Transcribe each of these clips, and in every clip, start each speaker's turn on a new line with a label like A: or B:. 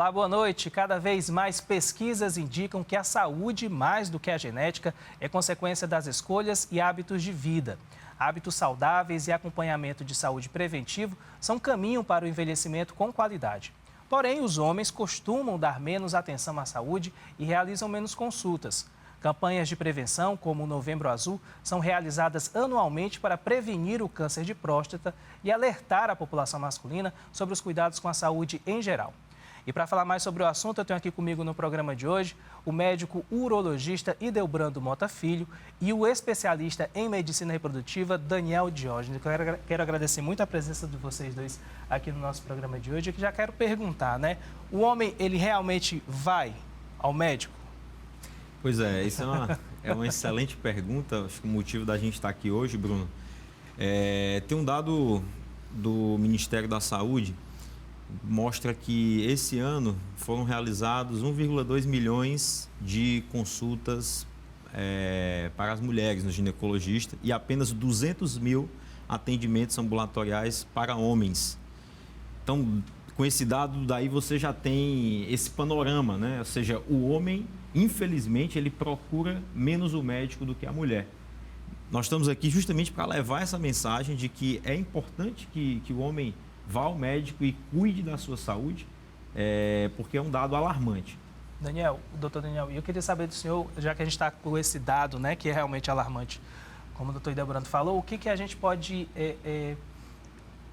A: Olá, boa noite. Cada vez mais pesquisas indicam que a saúde, mais do que a genética, é consequência das escolhas e hábitos de vida. Hábitos saudáveis e acompanhamento de saúde preventivo são caminho para o envelhecimento com qualidade. Porém, os homens costumam dar menos atenção à saúde e realizam menos consultas. Campanhas de prevenção, como o Novembro Azul, são realizadas anualmente para prevenir o câncer de próstata e alertar a população masculina sobre os cuidados com a saúde em geral. E para falar mais sobre o assunto, eu tenho aqui comigo no programa de hoje o médico urologista Ildebrando Mota Filho e o especialista em medicina reprodutiva Daniel Diógenes. Quero agradecer muito a presença de vocês dois aqui no nosso programa de hoje. E já quero perguntar, né? O homem, ele realmente vai ao médico?
B: Pois é, isso é uma excelente pergunta. Acho que o motivo da gente estar aqui hoje, Bruno, tem um dado do Ministério da Saúde mostra que esse ano foram realizados 1,2 milhões de consultas para as mulheres no ginecologista e apenas 200 mil atendimentos ambulatoriais para homens. Então, com esse dado daí você já tem esse panorama, né? Ou seja, o homem, infelizmente, ele procura menos o médico do que a mulher. Nós estamos aqui justamente para levar essa mensagem de que é importante que o homem vá ao médico e cuide da sua saúde, porque é um dado alarmante.
A: Daniel, o doutor Daniel, eu queria saber do senhor, já que a gente está com esse dado, né, que é realmente alarmante, como o doutor Ildebrando falou, o que a gente pode...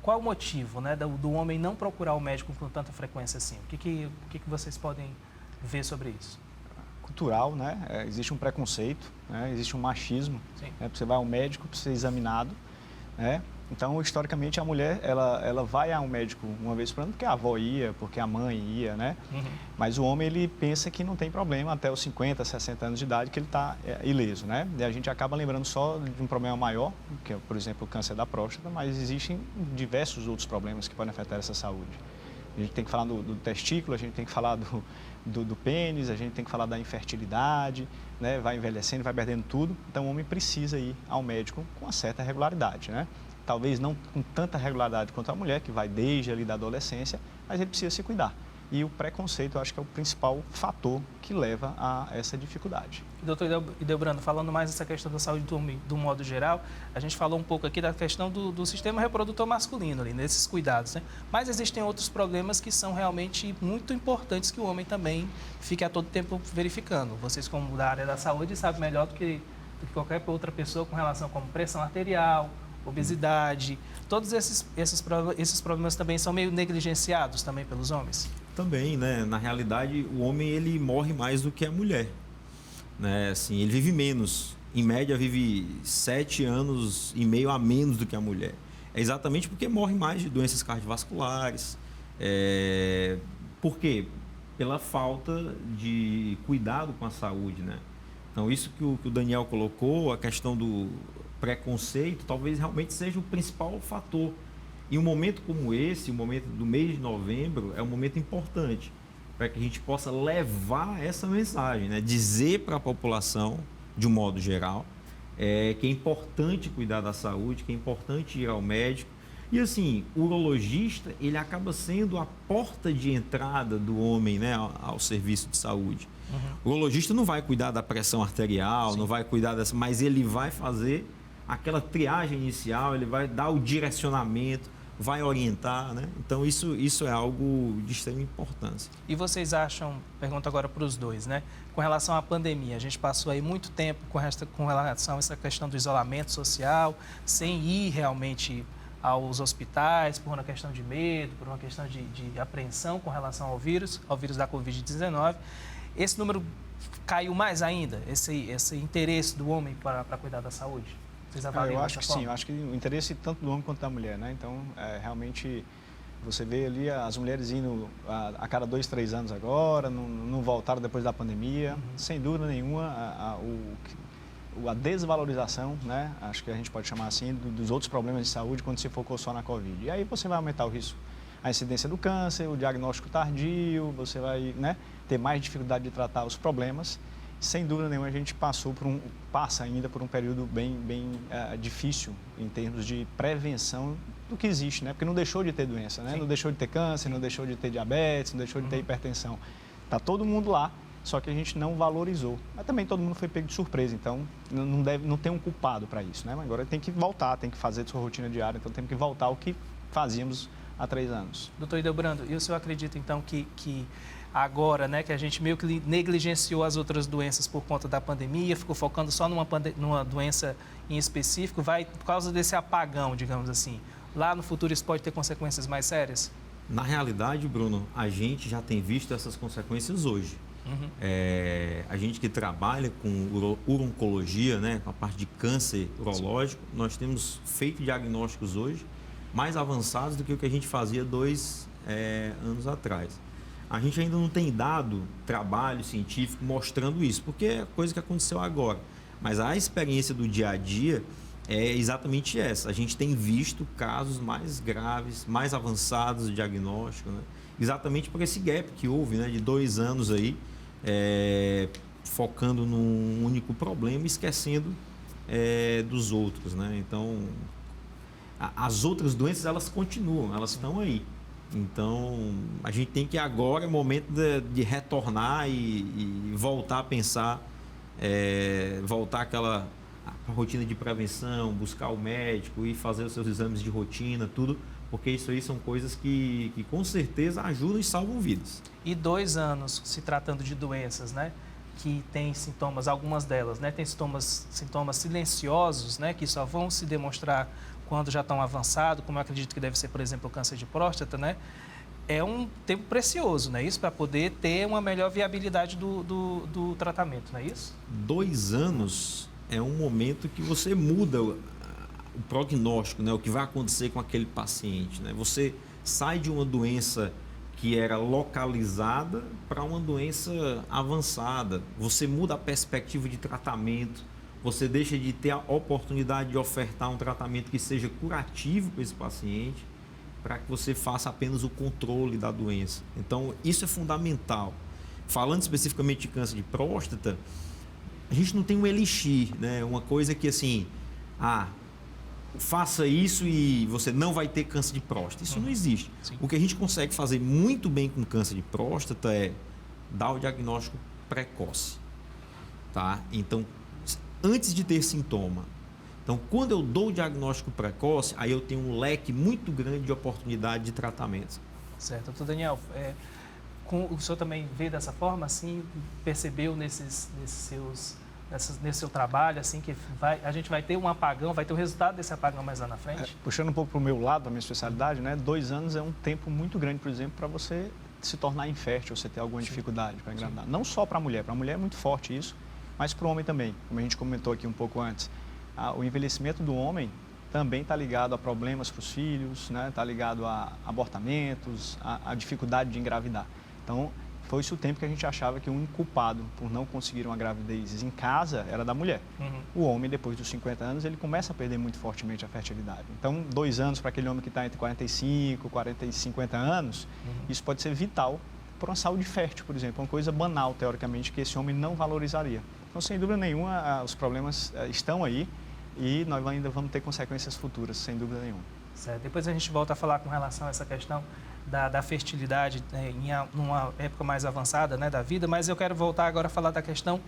A: qual é o motivo, né, do homem não procurar o médico com tanta frequência assim? O que vocês podem ver sobre isso?
C: Cultural, né? Existe um preconceito, né? Existe um machismo. Né? Você vai ao médico para ser examinado, né? Então, historicamente, a mulher, ela vai ao médico uma vez por ano porque a avó ia, porque a mãe ia, né? Uhum. Mas o homem, ele pensa que não tem problema até os 50, 60 anos de idade, que ele está ileso, né? E a gente acaba lembrando só de um problema maior, que é, por exemplo, o câncer da próstata, mas existem diversos outros problemas que podem afetar essa saúde. A gente tem que falar do testículo, a gente tem que falar do pênis, a gente tem que falar da infertilidade, né? Vai envelhecendo, vai perdendo tudo. Então, o homem precisa ir ao médico com uma certa regularidade, né? Talvez não com tanta regularidade quanto a mulher, que vai desde ali da adolescência, mas ele precisa se cuidar. E o preconceito, eu acho que é o principal fator que leva a essa dificuldade.
A: Doutor Ildebrando, falando mais dessa questão da saúde do modo geral, a gente falou um pouco aqui da questão do sistema reprodutor masculino, ali, nesses cuidados, né? Mas existem outros problemas que são realmente muito importantes que o homem também fique a todo tempo verificando. Vocês, como da área da saúde, sabem melhor do que qualquer outra pessoa com relação como pressão arterial, obesidade, todos esses problemas também são meio negligenciados também pelos homens?
B: Também, né? Na realidade, o homem ele morre mais do que a mulher, né? Assim, ele vive menos. Em média, vive 7 anos e meio a menos do que a mulher. É exatamente porque morre mais de doenças cardiovasculares. Por quê? Pela falta de cuidado com a saúde, né? Então, isso que o Daniel colocou, a questão do preconceito, talvez realmente seja o principal fator. E um momento como esse, o momento do mês de novembro, é um momento importante para que a gente possa levar essa mensagem, né? Dizer para a população, de um modo geral, que é importante cuidar da saúde, que é importante ir ao médico. E assim, o urologista, ele acaba sendo a porta de entrada do homem, né, ao serviço de saúde. Uhum. O urologista não vai cuidar da pressão arterial, sim, não vai cuidar dessa, mas ele vai fazer aquela triagem inicial, ele vai dar o direcionamento, vai orientar, né? Então isso é algo de extrema importância.
A: E vocês acham, pergunto agora para os dois, né? Com relação à pandemia, a gente passou aí muito tempo com relação a essa questão do isolamento social, sem ir realmente aos hospitais, por uma questão de medo, por uma questão de apreensão com relação ao vírus da Covid-19. Esse número caiu mais ainda, esse interesse do homem para cuidar da saúde? Vocês avaliam
C: eu acho que
A: forma?
C: sim, eu acho que o interesse tanto do homem quanto da mulher, né? Então, realmente, você vê ali as mulheres indo a cada 2, 3 anos agora, não voltaram depois da pandemia, sem dúvida nenhuma, a desvalorização, né? Acho que a gente pode chamar assim, dos outros problemas de saúde quando se focou só na Covid. E aí você vai aumentar o risco, a incidência do câncer, o diagnóstico tardio, você vai, né, ter mais dificuldade de tratar os problemas. Sem dúvida nenhuma, a gente passa ainda por um período bem difícil em termos de prevenção do que existe, né? Porque não deixou de ter doença, né? Não deixou de ter câncer, não deixou de ter diabetes, não deixou de ter hipertensão. Está todo mundo lá, só que a gente não valorizou. Mas também todo mundo foi pego de surpresa, então não tem um culpado para isso, né? Mas agora tem que voltar, tem que fazer sua rotina diária, então temos que voltar ao que fazíamos há 3 anos.
A: Doutor Ildebrando, e o senhor acredita então que agora, né, que a gente meio que negligenciou as outras doenças por conta da pandemia, ficou focando só numa doença em específico, por causa desse apagão, digamos assim, lá no futuro isso pode ter consequências mais sérias?
B: Na realidade, Bruno, a gente já tem visto essas consequências hoje. A gente que trabalha com urologia, né, com a parte de câncer urológico, nós temos feito diagnósticos hoje mais avançados do que o que a gente fazia 2 anos atrás. A gente ainda não tem dado trabalho científico mostrando isso, porque é coisa que aconteceu agora. Mas a experiência do dia a dia é exatamente essa. A gente tem visto casos mais graves, mais avançados de diagnóstico, né? Exatamente por esse gap que houve, né, de 2 anos aí, focando num único problema e esquecendo dos outros, né? Então, as outras doenças, elas continuam, elas estão aí. Então, a gente tem que agora, é o momento de retornar e voltar a pensar, voltar àquela rotina de prevenção, buscar o médico e fazer os seus exames de rotina, tudo, porque isso aí são coisas que com certeza ajudam e salvam vidas.
A: E 2 anos se tratando de doenças, né, que têm sintomas, algumas delas, né, tem sintomas silenciosos, né, que só vão se demonstrar quando já estão avançados, como eu acredito que deve ser, por exemplo, o câncer de próstata, né? É um tempo precioso, não é isso? Para poder ter uma melhor viabilidade do tratamento, não é isso?
B: 2 anos é um momento que você muda o prognóstico, né? O que vai acontecer com aquele paciente, né? Você sai de uma doença que era localizada para uma doença avançada. Você muda a perspectiva de tratamento. Você deixa de ter a oportunidade de ofertar um tratamento que seja curativo para esse paciente, para que você faça apenas o controle da doença. Então, isso é fundamental. Falando especificamente de câncer de próstata, a gente não tem um elixir, né? Uma coisa que assim, faça isso e você não vai ter câncer de próstata. Isso não existe.
A: Sim.
B: O que a gente consegue fazer muito bem com câncer de próstata é dar o diagnóstico precoce, tá? Então, antes de ter sintoma. Então, quando eu dou o diagnóstico precoce, aí eu tenho um leque muito grande de oportunidade de tratamento.
A: Certo. Doutor Daniel, o senhor também vê dessa forma, assim, percebeu nesse seu trabalho, assim, que a gente vai ter um apagão, vai ter o resultado desse apagão mais lá na frente?
C: Puxando um pouco para o meu lado, a minha especialidade, né? 2 anos é um tempo muito grande, por exemplo, para você se tornar infértil, você ter alguma dificuldade para engravidar. Não só para a mulher é muito forte isso, mas para o homem também, como a gente comentou aqui um pouco antes. O envelhecimento do homem também está ligado a problemas para os filhos, né? Está ligado a abortamentos, a dificuldade de engravidar. Então, foi esse o tempo que a gente achava que o único culpado por não conseguir uma gravidez em casa era da mulher. O homem, depois dos 50 anos, ele começa a perder muito fortemente a fertilidade. Então, 2 anos para aquele homem que está entre 45 e 50 anos, isso pode ser vital para uma saúde fértil, por exemplo, uma coisa banal, teoricamente, que esse homem não valorizaria. Então, sem dúvida nenhuma, os problemas estão aí e nós ainda vamos ter consequências futuras, sem dúvida nenhuma.
A: Certo. Depois a gente volta a falar com relação a essa questão da fertilidade em uma época mais avançada, né, da vida, mas eu quero voltar agora a falar da questão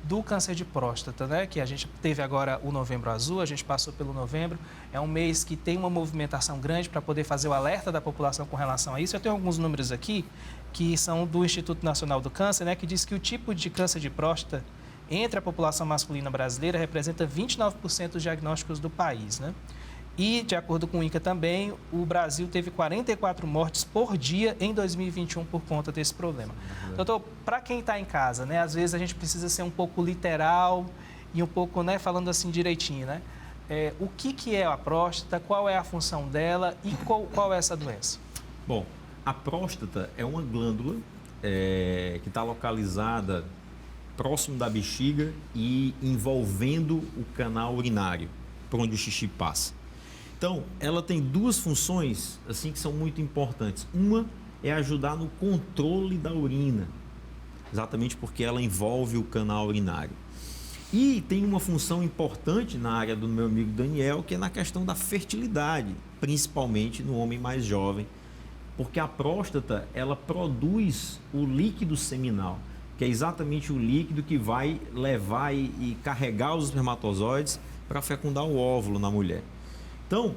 A: do câncer de próstata, né, que a gente teve agora o Novembro Azul, a gente passou pelo novembro, é um mês que tem uma movimentação grande para poder fazer o alerta da população com relação a isso. Eu tenho alguns números aqui que são do Instituto Nacional do Câncer, né, que diz que o tipo de câncer de próstata entre a população masculina brasileira representa 29% dos diagnósticos do país, né? E, de acordo com o INCA também, o Brasil teve 44 mortes por dia em 2021 por conta desse problema. Doutor, para quem está em casa, né, às vezes a gente precisa ser um pouco literal e um pouco, né, falando assim direitinho, né? O que é a próstata, qual é a função dela e qual é essa doença?
B: Bom, a próstata é uma glândula que está localizada próximo da bexiga e envolvendo o canal urinário, por onde o xixi passa. Então, ela tem 2 funções assim que são muito importantes. Uma é ajudar no controle da urina, exatamente porque ela envolve o canal urinário. E tem uma função importante na área do meu amigo Daniel, que é na questão da fertilidade, principalmente no homem mais jovem, porque a próstata, ela produz o líquido seminal, que é exatamente o líquido que vai levar e carregar os espermatozoides para fecundar o óvulo na mulher. Então,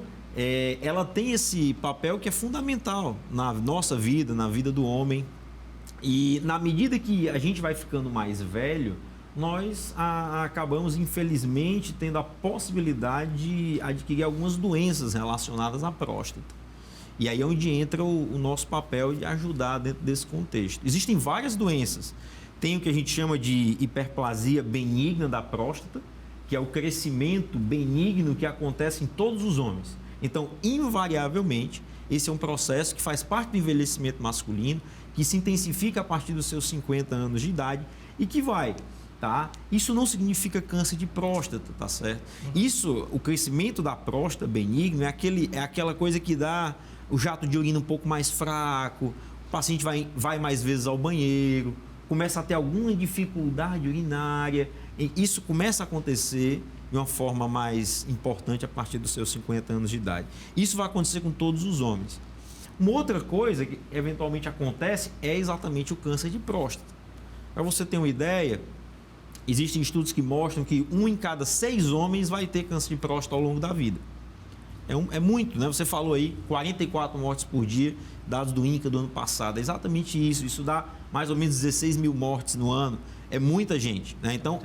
B: ela tem esse papel que é fundamental na nossa vida, na vida do homem. E na medida que a gente vai ficando mais velho, nós acabamos, infelizmente, tendo a possibilidade de adquirir algumas doenças relacionadas à próstata. E aí é onde entra o nosso papel de ajudar dentro desse contexto. Existem várias doenças. Tem o que a gente chama de hiperplasia benigna da próstata, que é o crescimento benigno que acontece em todos os homens. Então, invariavelmente, esse é um processo que faz parte do envelhecimento masculino, que se intensifica a partir dos seus 50 anos de idade e que vai, tá? Isso não significa câncer de próstata, tá certo? Isso, o crescimento da próstata benigno é aquela coisa que dá o jato de urina um pouco mais fraco, o paciente vai mais vezes ao banheiro, começa a ter alguma dificuldade urinária, e isso começa a acontecer de uma forma mais importante a partir dos seus 50 anos de idade. Isso vai acontecer com todos os homens. Uma outra coisa que eventualmente acontece é exatamente o câncer de próstata. Para você ter uma ideia, existem estudos que mostram que 1 em cada 6 homens vai ter câncer de próstata ao longo da vida. É muito, né? Você falou aí, 44 mortes por dia, dados do INCA do ano passado. É exatamente isso. Isso dá mais ou menos 16 mil mortes no ano. É muita gente, né? Então,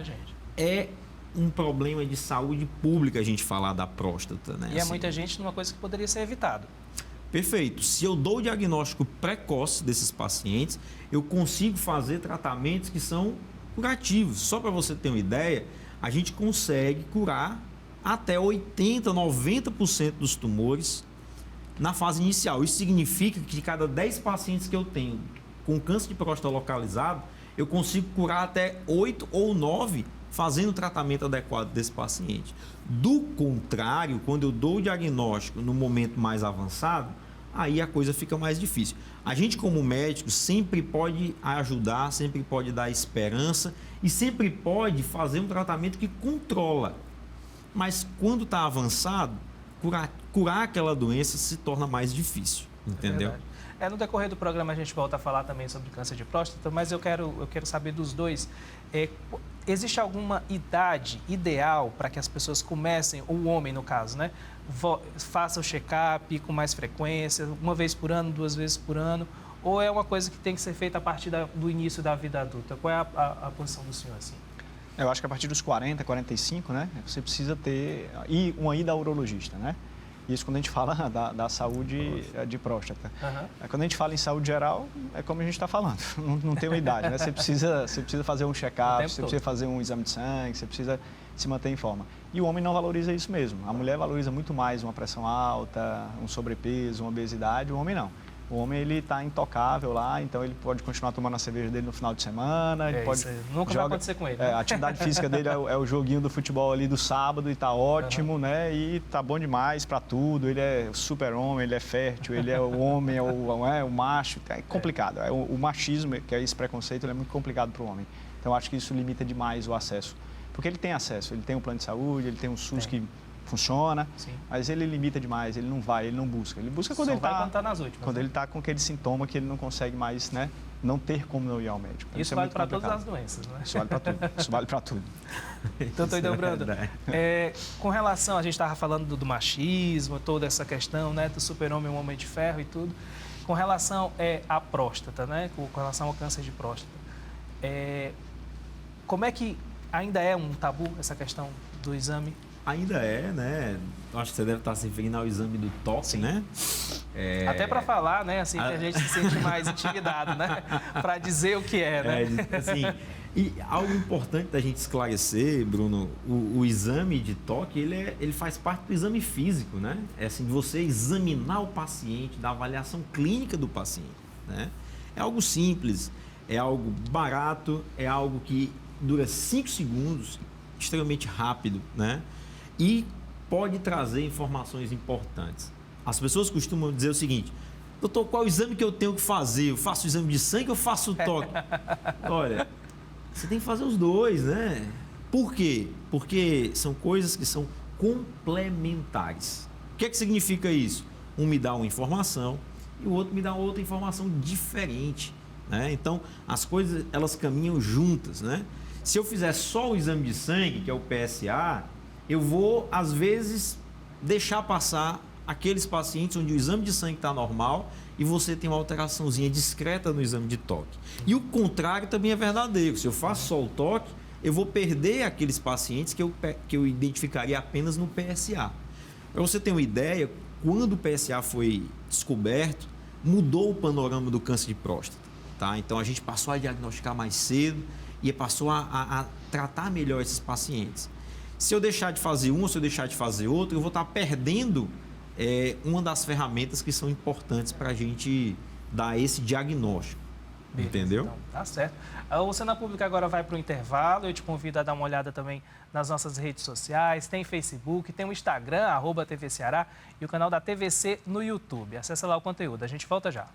B: é um problema de saúde pública a gente falar da próstata, né?
A: E é muita gente numa coisa que poderia ser evitado.
B: Perfeito. Se eu dou o diagnóstico precoce desses pacientes, eu consigo fazer tratamentos que são curativos. Só para você ter uma ideia, a gente consegue curar até 80%, 90% dos tumores na fase inicial. Isso significa que de cada 10 pacientes que eu tenho com câncer de próstata localizado, eu consigo curar até 8 ou 9 fazendo o tratamento adequado desse paciente. Do contrário, quando eu dou o diagnóstico no momento mais avançado, aí a coisa fica mais difícil. A gente, como médico, sempre pode ajudar, sempre pode dar esperança e sempre pode fazer um tratamento que controla. Mas quando está avançado, curar aquela doença se torna mais difícil, entendeu?
A: No decorrer do programa a gente volta a falar também sobre câncer de próstata, mas eu quero saber dos dois. Existe alguma idade ideal para que as pessoas comecem, ou o homem no caso, né? Faça o check-up com mais frequência, 1 vez por ano, 2 vezes por ano, ou é uma coisa que tem que ser feita a partir do início da vida adulta? Qual é a posição do senhor, assim?
C: Eu acho que a partir dos 40, 45, né, você precisa ter uma ida ao urologista, né? Isso quando a gente fala da saúde de próstata. Quando a gente fala em saúde geral, é como a gente está falando, não tem uma idade, né? Você precisa fazer um check-up, você precisa fazer um exame de sangue, você precisa se manter em forma. E o homem não valoriza isso mesmo. A mulher valoriza muito mais uma pressão alta, um sobrepeso, uma obesidade, o homem não. O homem, ele está intocável lá, então ele pode continuar tomando a cerveja dele no final de semana. Ele pode
A: nunca vai acontecer com ele. Né?
C: A atividade física dele é o joguinho do futebol ali do sábado e está ótimo, né? E está bom demais para tudo. Ele é super-homem, ele é fértil, ele é o homem, o macho. É complicado. O machismo, que é esse preconceito, ele é muito complicado para o homem. Então, eu acho que isso limita demais o acesso. Porque ele tem acesso, ele tem um plano de saúde, ele tem um SUS que funciona, mas ele limita demais, ele não vai, ele não busca. Ele busca quando ele está
A: nas últimas.
C: Quando ele está com aquele sintoma que ele não consegue mais, né? Não ter como não ir ao médico.
A: Isso vale para todas as doenças, não é?
C: Isso vale para tudo. Isso vale para tudo.
A: Doutor Ildebrando, com relação, a gente estava falando do machismo, toda essa questão, né? Do super-homem, um homem de ferro e tudo. Com relação à próstata, né? Com relação ao câncer de próstata. Como é que ainda é um tabu essa questão do exame?
B: Ainda é, né? Acho que você deve estar se referindo ao exame do toque, né?
A: Até para falar, né? Assim, que a gente se sente mais intimidado, né? Para dizer o que é, né?
B: Assim, e algo importante da gente esclarecer, Bruno, o exame de toque, ele faz parte do exame físico, né? É assim, de você examinar o paciente, da avaliação clínica do paciente, né? É algo simples, é algo barato, é algo que dura 5 segundos, extremamente rápido, né? E pode trazer informações importantes. As pessoas costumam dizer o seguinte: doutor, qual o exame que eu tenho que fazer? Eu faço o exame de sangue ou faço o toque? Olha, você tem que fazer os dois, né? Por quê? Porque são coisas que são complementares. O que é que significa isso? Um me dá uma informação e o outro me dá outra informação diferente, né? Então, as coisas, elas caminham juntas, né? Se eu fizer só o exame de sangue, que é o PSA, eu vou, às vezes, deixar passar aqueles pacientes onde o exame de sangue está normal e você tem uma alteraçãozinha discreta no exame de toque. E o contrário também é verdadeiro. Se eu faço só o toque, eu vou perder aqueles pacientes que eu identificaria apenas no PSA. Para você ter uma ideia, quando o PSA foi descoberto, mudou o panorama do câncer de próstata. Tá? Então, a gente passou a diagnosticar mais cedo e passou a tratar melhor esses pacientes. Se eu deixar de fazer um ou se eu deixar de fazer outro, eu vou estar perdendo uma das ferramentas que são importantes para a gente dar esse diagnóstico. Beleza, entendeu?
A: Então, tá certo. O Cena Pública agora vai para o intervalo. Eu te convido a dar uma olhada também nas nossas redes sociais. Tem Facebook, tem o Instagram, @TV Ceará, e o canal da TVC no YouTube. Acessa lá o conteúdo. A gente volta já.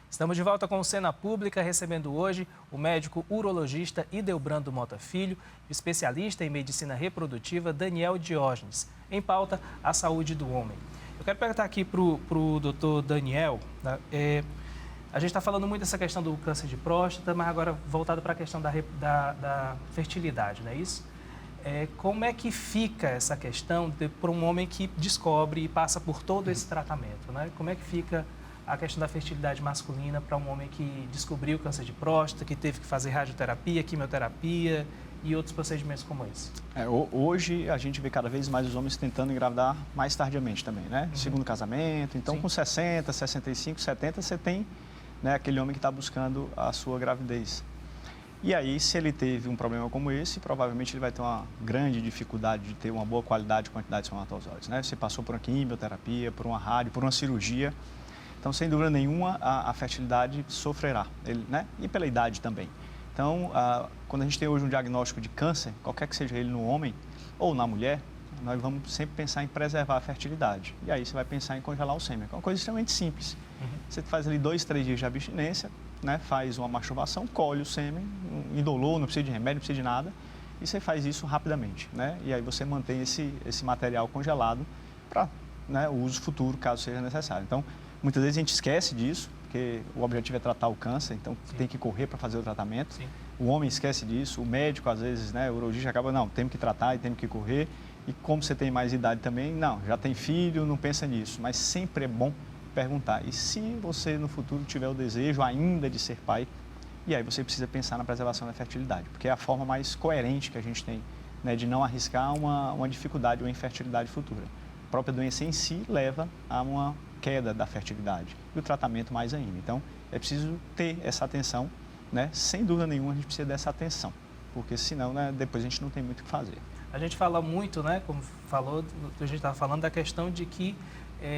A: Estamos de volta com o Cena Pública, recebendo hoje o médico urologista Idelbrando Mota Filho e o especialista em medicina reprodutiva Daniel Diógenes. Em pauta, a saúde do homem. Eu quero perguntar aqui para o doutor Daniel, né? A gente está falando muito dessa questão do câncer de próstata, mas agora voltado para a questão da fertilidade, não é isso? Como é que fica essa questão para um homem que descobre e passa por todo esse tratamento, né? Como é que fica a questão da fertilidade masculina para um homem que descobriu câncer de próstata, que teve que fazer radioterapia, quimioterapia e outros procedimentos como esse?
C: Hoje a gente vê cada vez mais os homens tentando engravidar mais tardiamente também, né? Segundo casamento, então com 60, 65, 70 você tem, né, aquele homem que está buscando a sua gravidez. E aí, se ele teve um problema como esse, provavelmente ele vai ter uma grande dificuldade de ter uma boa qualidade e quantidade de espermatozoides, né? Você passou por uma quimioterapia, por uma rádio, por uma cirurgia. Então, sem dúvida nenhuma, a fertilidade sofrerá, né? E pela idade também. Então, quando a gente tem hoje um diagnóstico de câncer, qualquer que seja ele no homem ou na mulher, nós vamos sempre pensar em preservar a fertilidade. E aí você vai pensar em congelar o sêmen, que é uma coisa extremamente simples. Você faz ali 2, 3 dias de abstinência, né? Faz uma masturbação, colhe o sêmen, indolor, não precisa de remédio, não precisa de nada, e você faz isso rapidamente, né? E aí você mantém esse material congelado para, né, o uso futuro, caso seja necessário. Então, muitas vezes a gente esquece disso, porque o objetivo é tratar o câncer, então tem que correr para fazer o tratamento. Sim. O homem esquece disso, o médico às vezes, né, o urologista acaba, não, temos que tratar e temos que correr. E como você tem mais idade também, não, já tem filho, não pensa nisso. Mas sempre é bom perguntar. E se você no futuro tiver o desejo ainda de ser pai, e aí você precisa pensar na preservação da fertilidade, porque é a forma mais coerente que a gente tem, né, de não arriscar uma dificuldade ou infertilidade futura. A própria doença em si leva a uma queda da fertilidade e o tratamento mais ainda. Então, é preciso ter essa atenção, né? Sem dúvida nenhuma, a gente precisa dessa atenção, porque senão, né, depois a gente não tem muito o que fazer. A gente fala muito, né, como falou, a gente estava falando da questão de que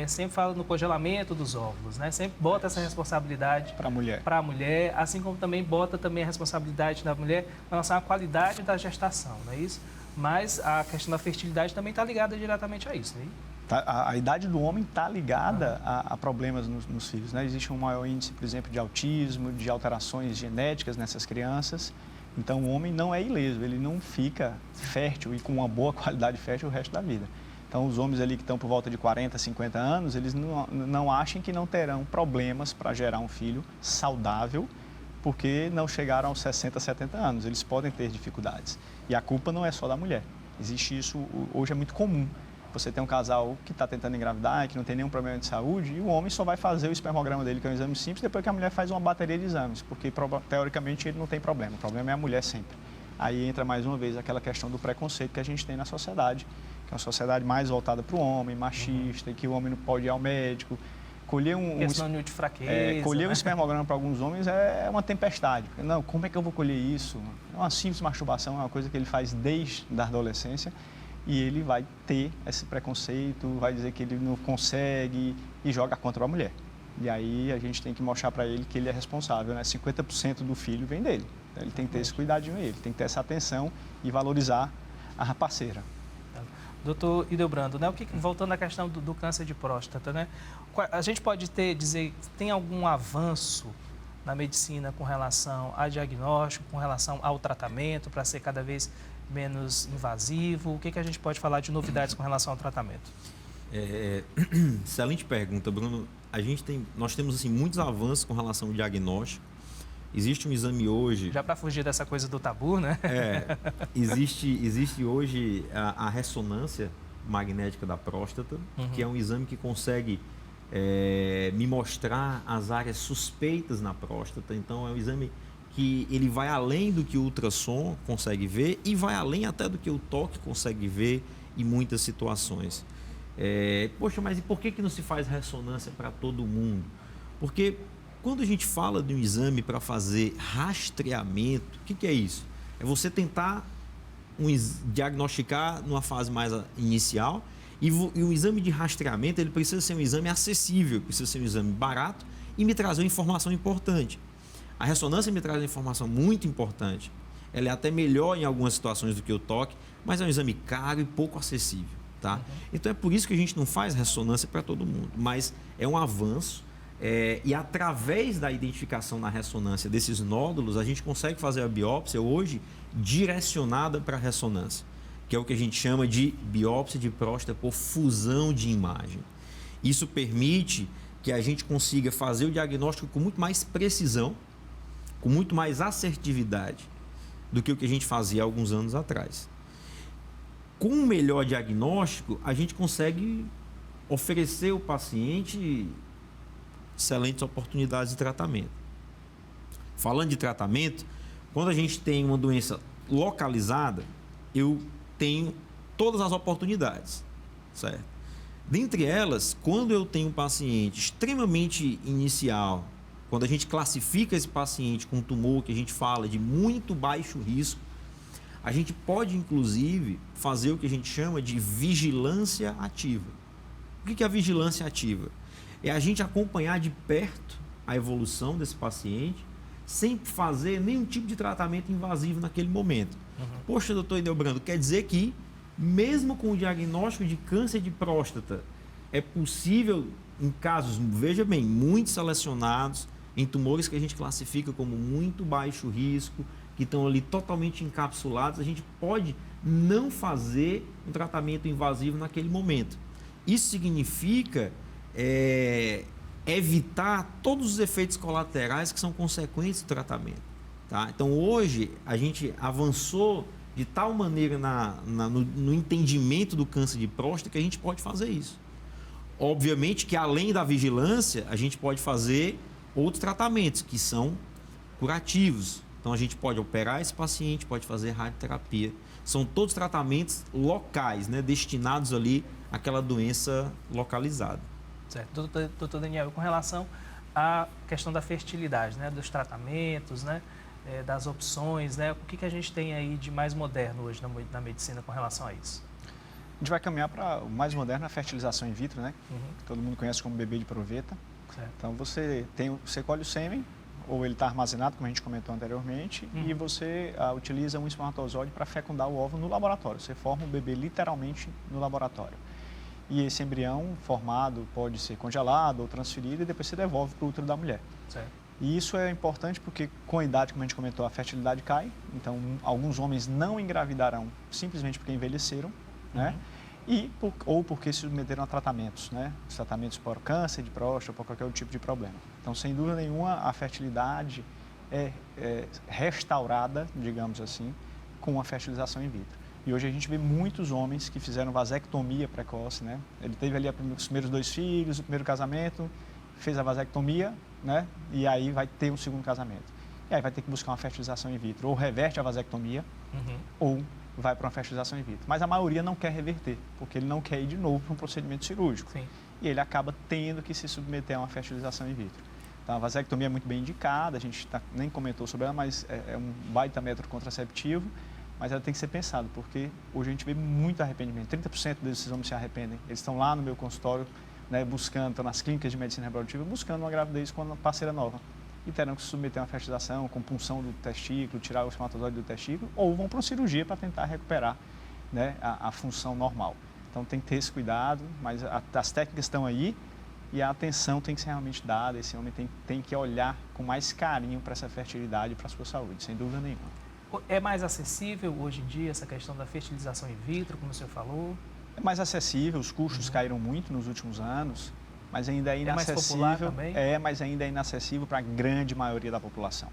C: sempre fala no congelamento dos óvulos, né? Sempre bota essa responsabilidade para a mulher, assim como também bota também a responsabilidade da mulher em relação à qualidade da gestação, não é isso? Mas a questão da fertilidade também está ligada diretamente a isso, né? A idade do homem está ligada a problemas nos filhos, né? Existe um maior índice, por exemplo, de autismo, de alterações genéticas nessas crianças. Então, o homem não é ileso, ele não fica fértil e com uma boa qualidade fértil o resto da vida. Então, os homens ali que estão por volta de 40, 50 anos, eles não achem que não terão problemas para gerar um filho saudável, porque não chegaram aos 60, 70 anos. Eles podem ter dificuldades. E a culpa não é só da mulher. Existe isso, hoje é muito comum. Você tem um casal que está tentando engravidar, que não tem nenhum problema de saúde, e o homem só vai fazer o espermograma dele, que é um exame simples, depois que a mulher faz uma bateria de exames, porque teoricamente ele não tem problema, o problema é a mulher sempre. Aí entra mais uma vez aquela questão do preconceito que a gente tem na sociedade, que é uma sociedade mais voltada para o homem, machista, que o homem não pode ir ao médico. Colher questão de fraqueza, colher um espermograma para alguns homens é uma tempestade. Não, como é que eu vou colher isso? É uma simples masturbação, é uma coisa que ele faz desde a adolescência. E ele vai ter esse preconceito, vai dizer que ele não consegue e joga contra a mulher. E aí a gente tem que mostrar para ele que ele é responsável, né? 50% do filho vem dele. Ele tem que ter esse cuidadinho aí, ele tem que ter essa atenção e valorizar a parceira.
A: Doutor Ildebrando, né? Voltando à questão do câncer de próstata, né? A gente pode dizer, tem algum avanço na medicina com relação a diagnóstico, com relação ao tratamento, para ser cada vez menos invasivo? O que a gente pode falar de novidades com relação ao tratamento?
B: Excelente pergunta, Bruno. Nós temos assim, muitos avanços com relação ao diagnóstico. Existe um exame hoje...
A: Já para fugir dessa coisa do tabu, né?
B: Existe hoje a ressonância magnética da próstata, que é um exame que consegue me mostrar as áreas suspeitas na próstata. Então, é um exame que ele vai além do que o ultrassom consegue ver e vai além até do que o toque consegue ver em muitas situações. Poxa, mas e por que não se faz ressonância para todo mundo? Porque quando a gente fala de um exame para fazer rastreamento, o que é isso? É você tentar diagnosticar numa fase mais inicial e o exame de rastreamento ele precisa ser um exame acessível, precisa ser um exame barato e me trazer uma informação importante. A ressonância me traz uma informação muito importante. Ela é até melhor em algumas situações do que o toque, mas é um exame caro e pouco acessível. Tá? Então é por isso que a gente não faz ressonância para todo mundo, mas é um avanço. E através da identificação na ressonância desses nódulos, a gente consegue fazer a biópsia hoje direcionada para a ressonância, que é o que a gente chama de biópsia de próstata por fusão de imagem. Isso permite que a gente consiga fazer o diagnóstico com muito mais precisão, com muito mais assertividade do que o que a gente fazia há alguns anos atrás. Com um melhor diagnóstico, a gente consegue oferecer ao paciente excelentes oportunidades de tratamento. Falando de tratamento, quando a gente tem uma doença localizada, eu tenho todas as oportunidades, certo? Dentre elas, quando eu tenho um paciente extremamente inicial, quando a gente classifica esse paciente com um tumor que a gente fala de muito baixo risco, a gente pode, inclusive, fazer o que a gente chama de vigilância ativa. O que é a vigilância ativa? É a gente acompanhar de perto a evolução desse paciente sem fazer nenhum tipo de tratamento invasivo naquele momento. Poxa, doutor Ildebrando, quer dizer que mesmo com o diagnóstico de câncer de próstata, é possível, em casos, veja bem, muito selecionados, em tumores que a gente classifica como muito baixo risco, que estão ali totalmente encapsulados, a gente pode não fazer um tratamento invasivo naquele momento. Isso significa evitar todos os efeitos colaterais que são consequentes do tratamento. Tá? Então, hoje, a gente avançou de tal maneira no entendimento do câncer de próstata que a gente pode fazer isso. Obviamente que, além da vigilância, a gente pode fazer outros tratamentos que são curativos. Então, a gente pode operar esse paciente, pode fazer radioterapia. São todos tratamentos locais, né, destinados ali àquela doença localizada.
A: Certo. Doutor Daniel, com relação à questão da fertilidade, né, dos tratamentos, né, das opções, né, o que a gente tem aí de mais moderno hoje na medicina com relação a isso?
C: A gente vai caminhar para o mais moderno, a fertilização in vitro, né? Que todo mundo conhece como bebê de proveta.
A: Certo.
C: Então, você colhe o sêmen, ou ele está armazenado, como a gente comentou anteriormente, e você utiliza um espermatozoide para fecundar o óvulo no laboratório. Você forma o bebê literalmente no laboratório. E esse embrião formado pode ser congelado ou transferido e depois se devolve para o útero da mulher.
A: Certo.
C: E isso é importante porque com a idade, como a gente comentou, a fertilidade cai. Então, alguns homens não engravidarão simplesmente porque envelheceram, né? Ou porque se submeteram a tratamentos, né? Os tratamentos para câncer de próstata ou para qualquer outro tipo de problema. Então, sem dúvida nenhuma, a fertilidade é restaurada, digamos assim, com a fertilização in vitro. E hoje a gente vê muitos homens que fizeram vasectomia precoce, né? Ele teve ali os primeiros 2 filhos, o primeiro casamento, fez a vasectomia, né? E aí vai ter um segundo casamento. E aí vai ter que buscar uma fertilização in vitro. Ou reverte a vasectomia, ou vai para uma fertilização in vitro. Mas a maioria não quer reverter, porque ele não quer ir de novo para um procedimento cirúrgico.
A: Sim.
C: E ele acaba tendo que se submeter a uma fertilização in vitro. Então, a vasectomia é muito bem indicada, a gente nem comentou sobre ela, mas é um baita método contraceptivo, mas ela tem que ser pensada, porque hoje a gente vê muito arrependimento. 30% desses homens se arrependem. Eles estão lá no meu consultório, né, buscando, estão nas clínicas de medicina reprodutiva, buscando uma gravidez com uma parceira nova. e terão que se submeter a uma fertilização com punção do testículo, tirar o espermatozoide do testículo, ou vão para uma cirurgia para tentar recuperar, né, a função normal. Então tem que ter esse cuidado, mas as técnicas estão aí e a atenção tem que ser realmente dada. Esse homem tem que olhar com mais carinho para essa fertilidade e para a sua saúde, sem dúvida nenhuma.
A: É mais acessível hoje em dia essa questão da fertilização in vitro, como o senhor falou?
C: É mais acessível, os custos caíram muito nos últimos anos, mas ainda é inacessível.
A: É mais popular também?
C: Mas ainda é inacessível para a grande maioria da população.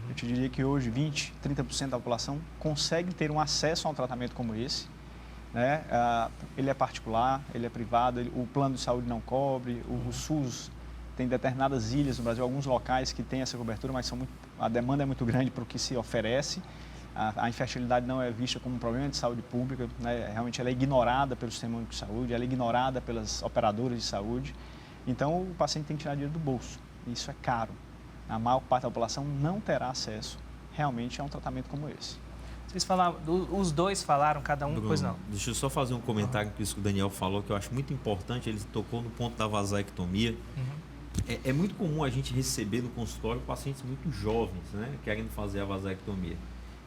C: Eu te diria que hoje 20, 30% da população consegue ter um acesso a um tratamento como esse, né? Ele é particular, ele é privado, o plano de saúde não cobre, o SUS tem determinadas ilhas no Brasil, alguns locais que têm essa cobertura, mas a demanda é muito grande para o que se oferece. A infertilidade não é vista como um problema de saúde pública, né? Realmente ela é ignorada pelo Sistema Único de Saúde, ela é ignorada pelas operadoras de saúde. Então, o paciente tem que tirar dinheiro do bolso. Isso é caro. A maior parte da população não terá acesso realmente a um tratamento como esse.
A: Vocês falaram, os dois falaram, cada um,
B: Bruno,
A: pois não.
B: Deixa eu só fazer um comentário com isso que o Daniel falou, que eu acho muito importante. Ele tocou no ponto da vasectomia. É muito comum a gente receber no consultório pacientes muito jovens, né, querendo fazer a vasectomia.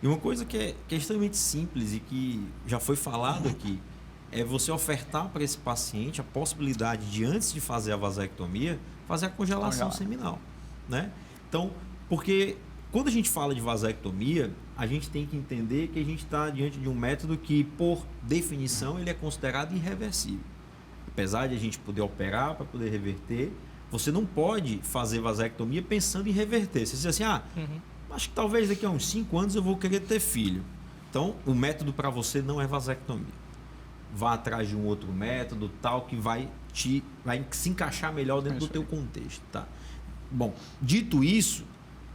B: E uma coisa que é extremamente simples e que já foi falado aqui, é você ofertar para esse paciente a possibilidade de, antes de fazer a vasectomia, fazer a congelação seminal, né? Então, porque quando a gente fala de vasectomia, a gente tem que entender que a gente está diante de um método que, por definição, ele é considerado irreversível. Apesar de a gente poder operar para poder reverter, você não pode fazer vasectomia pensando em reverter. Você diz assim, acho que talvez daqui a uns 5 anos eu vou querer ter filho. Então, o método para você não é vasectomia. Vá atrás de um outro método, tal, que vai se encaixar melhor dentro do teu contexto, tá? Bom, dito isso,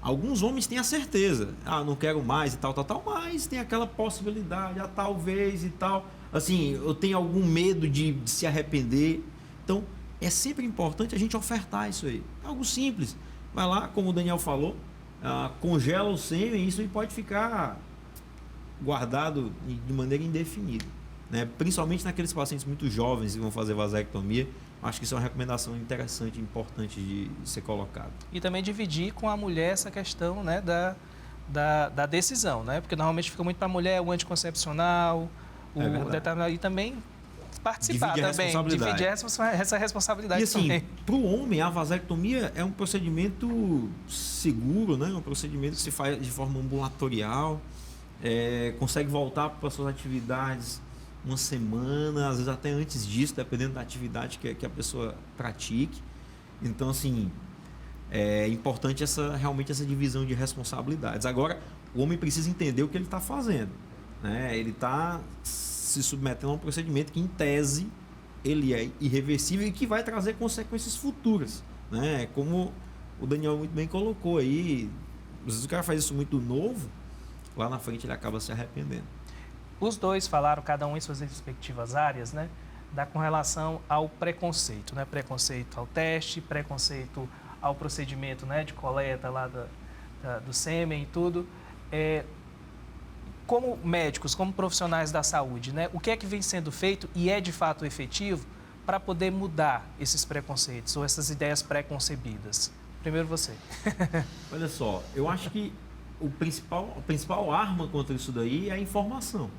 B: alguns homens têm a certeza, não quero mais e tal, mas tem aquela possibilidade, talvez e tal. Assim, eu tenho algum medo de se arrepender. Então, é sempre importante a gente ofertar isso aí. É algo simples. Vai lá, como o Daniel falou, congela o sêmen, isso aí pode ficar guardado de maneira indefinida, né? Principalmente naqueles pacientes muito jovens que vão fazer vasectomia. Acho que isso é uma recomendação interessante e importante de ser colocado. E
A: também dividir com a mulher essa questão, né, da decisão, né? Porque normalmente fica muito para a mulher o anticoncepcional, e também participar dividir essa responsabilidade.
B: E assim,
A: também.
B: Para o homem, a vasectomia é um procedimento seguro, né? Um procedimento que se faz de forma ambulatorial, consegue voltar para suas atividades uma semana, às vezes até antes disso, dependendo da atividade que a pessoa pratique. Então, assim, é importante realmente essa divisão de responsabilidades. Agora, o homem precisa entender o que ele está fazendo, né? Ele está se submetendo a um procedimento que, em tese, ele é irreversível e que vai trazer consequências futuras, né? Como o Daniel muito bem colocou aí, às vezes o cara faz isso muito novo, lá na frente ele acaba se arrependendo.
A: Os dois falaram, cada um em suas respectivas áreas, né, com relação ao preconceito, né? Preconceito ao teste, preconceito ao procedimento, né, de coleta lá do sêmen e tudo. Como médicos, como profissionais da saúde, né, o que é que vem sendo feito e é de fato efetivo para poder mudar esses preconceitos ou essas ideias pré-concebidas? Primeiro você.
B: Olha só, eu acho que a principal arma contra isso daí é a informação.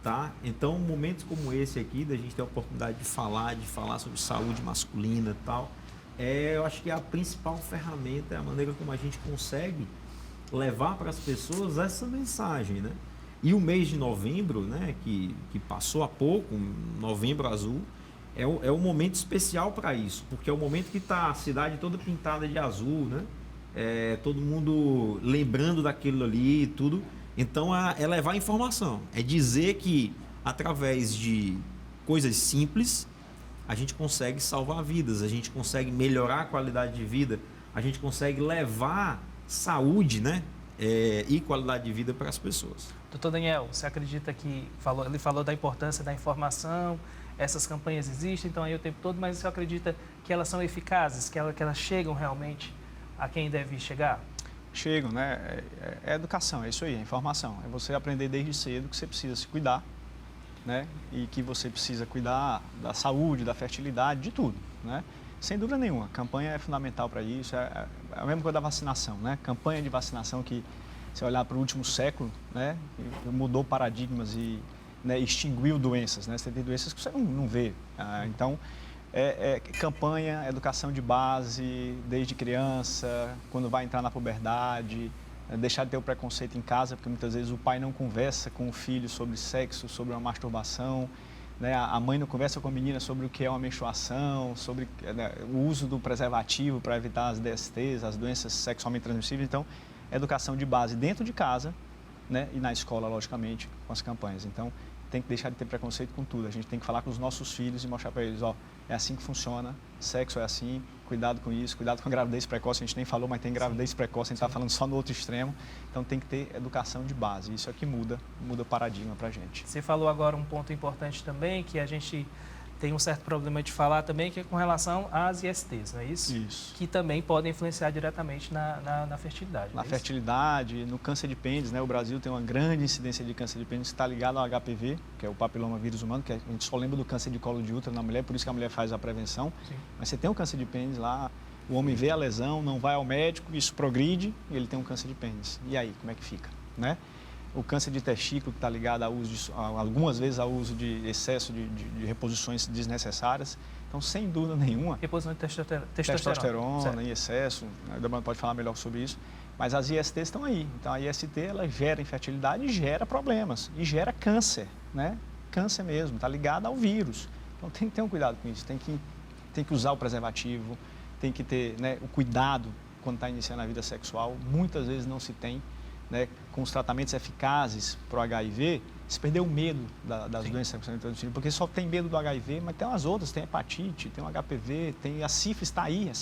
B: Tá? Então, momentos como esse aqui, da gente ter a oportunidade de falar sobre saúde masculina e tal, eu acho que a principal ferramenta é a maneira como a gente consegue levar para as pessoas essa mensagem, né? E o mês de novembro, né, que passou há pouco, Novembro Azul, é um momento especial para isso, porque é o momento que está a cidade toda pintada de azul, né? Todo mundo lembrando daquilo ali e tudo. Então, é levar informação, é dizer que através de coisas simples a gente consegue salvar vidas, a gente consegue melhorar a qualidade de vida, a gente consegue levar saúde, né, e qualidade de vida para as pessoas.
A: Doutor Daniel, você acredita que ele falou da importância da informação, essas campanhas existem, então aí o tempo todo, mas você acredita que elas são eficazes, que elas chegam realmente a quem deve chegar?
C: Chegam, né? É educação, é isso aí, é informação. É você aprender desde cedo que você precisa se cuidar, né? E que você precisa cuidar da saúde, da fertilidade, de tudo, né? Sem dúvida nenhuma, a campanha é fundamental para isso. a mesma coisa da vacinação, né? Campanha de vacinação que, se olhar para o último século, né, mudou paradigmas e, né, extinguiu doenças, né? Você tem doenças que você não vê. Então, campanha, educação de base, desde criança, quando vai entrar na puberdade, deixar de ter o preconceito em casa, porque muitas vezes o pai não conversa com o filho sobre sexo, sobre uma masturbação, né? A mãe não conversa com a menina sobre o que é uma menstruação, sobre, né, o uso do preservativo para evitar as DSTs, as doenças sexualmente transmissíveis. Então, educação de base dentro de casa, né, e na escola, logicamente, com as campanhas. Então, tem que deixar de ter preconceito com tudo. A gente tem que falar com os nossos filhos e mostrar para eles, ó, é assim que funciona, sexo é assim, cuidado com isso, cuidado com a gravidez precoce. A gente nem falou, mas tem gravidez precoce, a gente está falando só no outro extremo. Então, tem que ter educação de base. Isso é que muda o paradigma para a gente.
A: Você falou agora um ponto importante também, que a gente tem um certo problema de falar também, que é com relação às ISTs, não é isso?
C: Isso.
A: Que também podem influenciar diretamente na fertilidade.
C: Na fertilidade, no câncer de pênis, né? O Brasil tem uma grande incidência de câncer de pênis que está ligado ao HPV, que é o papiloma vírus humano, que a gente só lembra do câncer de colo de útero na mulher, por isso que a mulher faz a prevenção. Sim. Mas você tem um câncer de pênis lá, o homem vê a lesão, não vai ao médico, isso progride e ele tem um câncer de pênis. E aí, como é que fica, né? O câncer de testículo que está ligado ao uso algumas vezes ao uso de excesso de reposições desnecessárias. Então, sem dúvida nenhuma...
A: Reposição de
C: testosterona em excesso, a Débora pode falar melhor sobre isso. Mas as ISTs estão aí. Então, a IST, ela gera infertilidade e gera problemas. E gera câncer, né? Câncer mesmo, está ligado ao vírus. Então, tem que ter um cuidado com isso. Tem que usar o preservativo, tem que ter, né, o cuidado quando está iniciando a vida sexual. Muitas vezes não se tem. Né, com os tratamentos eficazes para o HIV, se perdeu o medo das doenças sexualmente transmissíveis, porque só tem medo do HIV, mas tem umas outras, tem hepatite, tem o HPV, tem a sífilis está aí,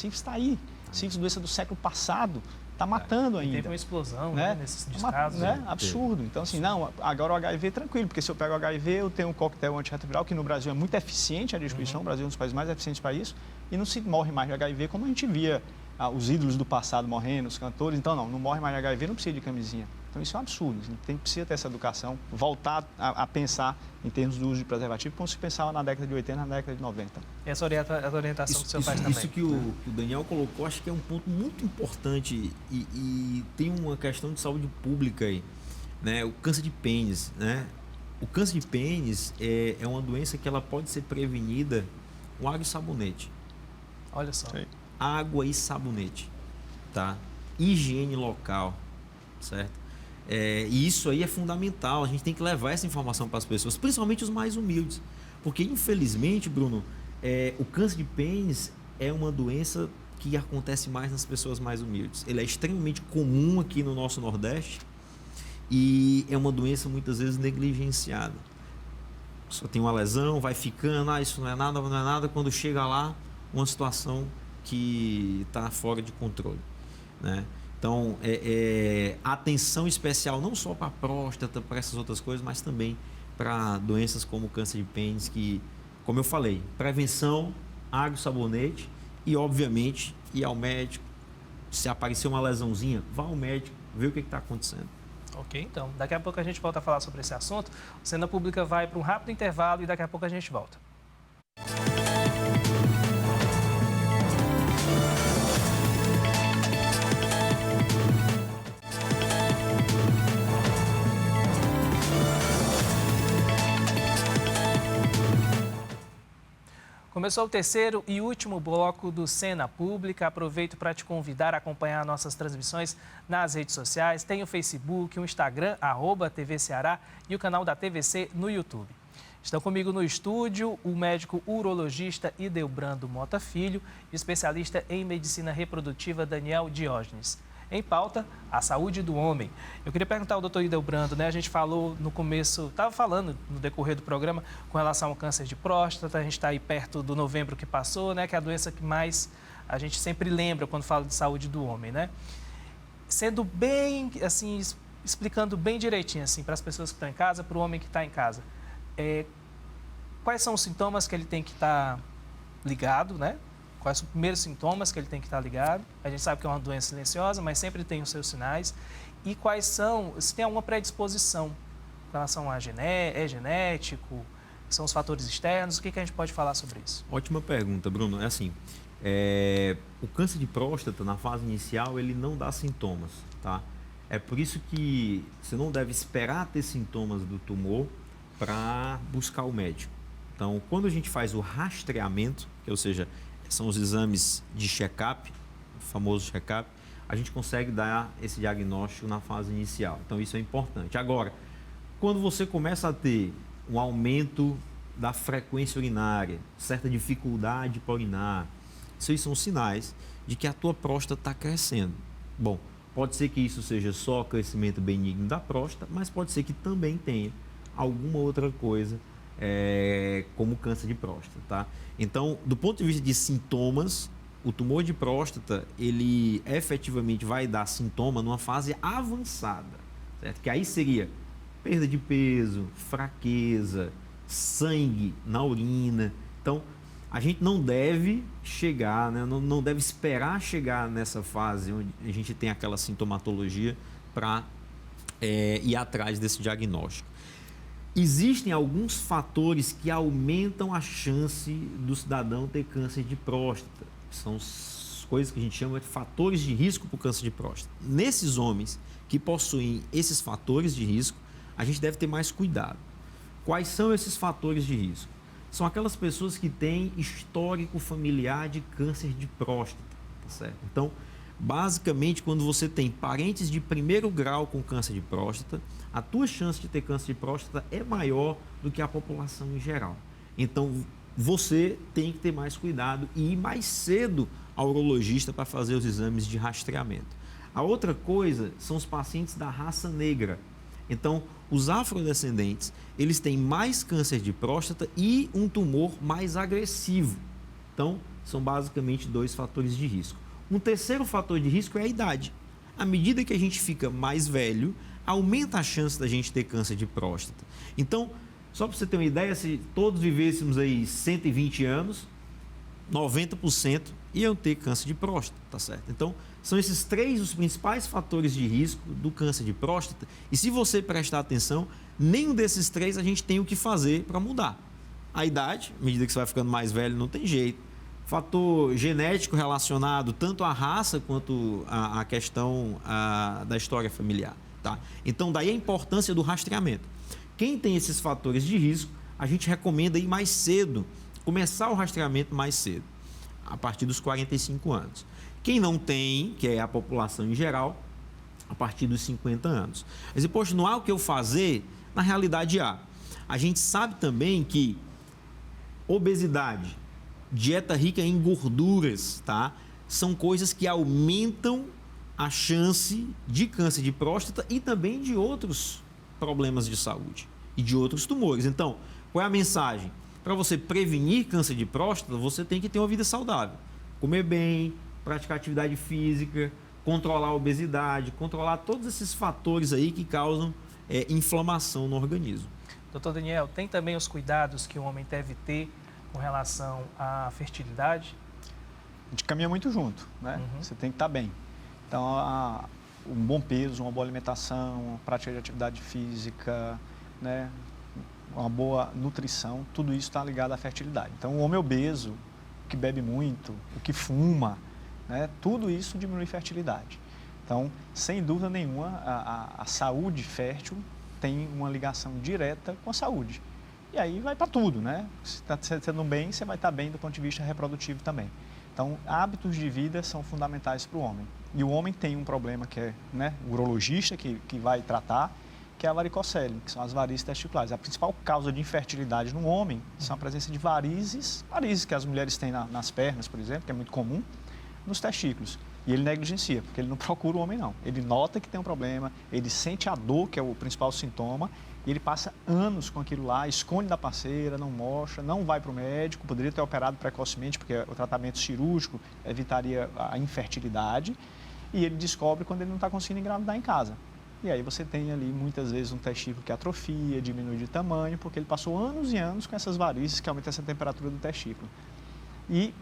C: sífilis, doença do século passado, está matando ainda.
A: Teve uma explosão, né, nesses casos.
C: Né? Absurdo. Então, assim, não, agora o HIV é tranquilo, porque se eu pego o HIV, eu tenho um coquetel antirretroviral, que no Brasil é muito eficiente a distribuição, o Brasil é um dos países mais eficientes para isso, e não se morre mais de HIV como a gente via os ídolos do passado morrendo, os cantores. Então, não morre mais de HIV, não precisa de camisinha. Então, isso é um absurdo. A gente precisa ter essa educação, voltar a pensar em termos do uso de preservativo, como se pensava na década de 80, na década de 90.
A: Essa orientação que o senhor faz também.
B: Isso que o Daniel colocou, acho que é um ponto muito importante e tem uma questão de saúde pública aí, né? O câncer de pênis, né? O câncer de pênis é uma doença que ela pode ser prevenida com água e sabonete.
A: Olha só.
C: Sim.
B: Água e sabonete, tá? Higiene local, certo? E isso aí é fundamental, a gente tem que levar essa informação para as pessoas, principalmente os mais humildes, porque infelizmente, Bruno, o câncer de pênis é uma doença que acontece mais nas pessoas mais humildes. Ele é extremamente comum aqui no nosso Nordeste e é uma doença muitas vezes negligenciada. Só tem uma lesão, vai ficando, isso não é nada, quando chega lá, uma situação que está fora de controle, né? Então, atenção especial não só para a próstata, para essas outras coisas, mas também para doenças como o câncer de pênis, que, como eu falei, prevenção, água e sabonete e, obviamente, ir ao médico. Se aparecer uma lesãozinha, vá ao médico, vê o que está acontecendo.
A: Ok, então, daqui a pouco a gente volta a falar sobre esse assunto. O Cena Pública vai para um rápido intervalo e daqui a pouco a gente volta. Começou o terceiro e último bloco do Cena Pública. Aproveito para te convidar a acompanhar nossas transmissões nas redes sociais. Tem o Facebook, o Instagram, @TV Ceará e o canal da TVC no YouTube. Estão comigo no estúdio o médico urologista Idelbrando Mota Filho e especialista em medicina reprodutiva Daniel Diógenes. Em pauta, a saúde do homem. Eu queria perguntar ao doutor Idelbrando, né? A gente falou no começo, estava falando no decorrer do programa com relação ao câncer de próstata, a gente está aí perto do novembro que passou, né? Que é a doença que mais a gente sempre lembra quando fala de saúde do homem, né? Sendo bem, assim, explicando bem direitinho, assim, para as pessoas que estão em casa, para o homem que está em casa. Quais são os sintomas que ele tem que estar ligado, né? Quais são os primeiros sintomas que ele tem que estar ligado? A gente sabe que é uma doença silenciosa, mas sempre tem os seus sinais. E quais são, se tem alguma predisposição com relação a genético, são os fatores externos, o que a gente pode falar sobre isso?
B: Ótima pergunta, Bruno. É assim, O câncer de próstata, na fase inicial, ele não dá sintomas, tá? É por isso que você não deve esperar ter sintomas do tumor para buscar o médico. Então, quando a gente faz o rastreamento, ou seja, são os exames de check-up, o famoso check-up, a gente consegue dar esse diagnóstico na fase inicial. Então, isso é importante. Agora, quando você começa a ter um aumento da frequência urinária, certa dificuldade para urinar, isso aí são sinais de que a tua próstata está crescendo. Bom, pode ser que isso seja só crescimento benigno da próstata, mas pode ser que também tenha alguma outra coisa, como câncer de próstata, tá? Então, do ponto de vista de sintomas, o tumor de próstata, ele efetivamente vai dar sintoma numa fase avançada, certo? Que aí seria perda de peso, fraqueza, sangue na urina. Então, a gente não deve chegar, né? não deve esperar chegar nessa fase onde a gente tem aquela sintomatologia para ir atrás desse diagnóstico. Existem alguns fatores que aumentam a chance do cidadão ter câncer de próstata. São coisas que a gente chama de fatores de risco para o câncer de próstata. Nesses homens que possuem esses fatores de risco, a gente deve ter mais cuidado. Quais são esses fatores de risco? São aquelas pessoas que têm histórico familiar de câncer de próstata, tá certo? Então, basicamente, quando você tem parentes de primeiro grau com câncer de próstata, a tua chance de ter câncer de próstata é maior do que a população em geral. Então, você tem que ter mais cuidado e ir mais cedo ao urologista para fazer os exames de rastreamento. A outra coisa são os pacientes da raça negra. Então, os afrodescendentes, eles têm mais câncer de próstata e um tumor mais agressivo. Então, são basicamente 2 fatores de risco. Um terceiro fator de risco é a idade. À medida que a gente fica mais velho, aumenta a chance da gente ter câncer de próstata. Então, só para você ter uma ideia, se todos vivêssemos aí 120 anos, 90% iam ter câncer de próstata, tá certo? Então, são esses 3 os principais fatores de risco do câncer de próstata. E se você prestar atenção, nenhum desses 3 a gente tem o que fazer para mudar. A idade, à medida que você vai ficando mais velho, não tem jeito. Fator genético relacionado tanto à raça quanto à questão da história familiar, tá? Então, daí a importância do rastreamento. Quem tem esses fatores de risco, a gente recomenda ir mais cedo, começar o rastreamento mais cedo, a partir dos 45 anos. Quem não tem, que é a população em geral, a partir dos 50 anos. Mas, poxa, não há o que eu fazer? Na realidade, há. A gente sabe também que obesidade, dieta rica em gorduras, tá? São coisas que aumentam a chance de câncer de próstata e também de outros problemas de saúde e de outros tumores. Então, qual é a mensagem? Para você prevenir câncer de próstata, você tem que ter uma vida saudável. Comer bem, praticar atividade física, controlar a obesidade, controlar todos esses fatores aí que causam inflamação no organismo.
A: Doutor Daniel, tem também os cuidados que o homem deve ter com relação à fertilidade?
C: A gente caminha muito junto, né? Você tem que estar bem. Então, um bom peso, uma boa alimentação, prática de atividade física, né? Uma boa nutrição, tudo isso está ligado à fertilidade. Então, o homem obeso, o que bebe muito, o que fuma, né? Tudo isso diminui fertilidade. Então, sem dúvida nenhuma, a saúde fértil tem uma ligação direta com a saúde. E aí vai para tudo, né? Se está sendo bem, você vai estar bem do ponto de vista reprodutivo também. Então, hábitos de vida são fundamentais para o homem. E o homem tem um problema que é, né, o urologista que vai tratar, que é a varicocele, que são as varizes testiculares. A principal causa de infertilidade no homem são a presença de varizes que as mulheres têm nas pernas, por exemplo, que é muito comum, nos testículos. E ele negligencia, porque ele não procura o homem, não. Ele nota que tem um problema, ele sente a dor, que é o principal sintoma, e ele passa anos com aquilo lá, esconde da parceira, não mostra, não vai para o médico, poderia ter operado precocemente, porque o tratamento cirúrgico evitaria a infertilidade, e ele descobre quando ele não está conseguindo engravidar em casa. E aí você tem ali, muitas vezes, um testículo que atrofia, diminui de tamanho, porque ele passou anos e anos com essas varizes que aumentam essa temperatura do testículo. E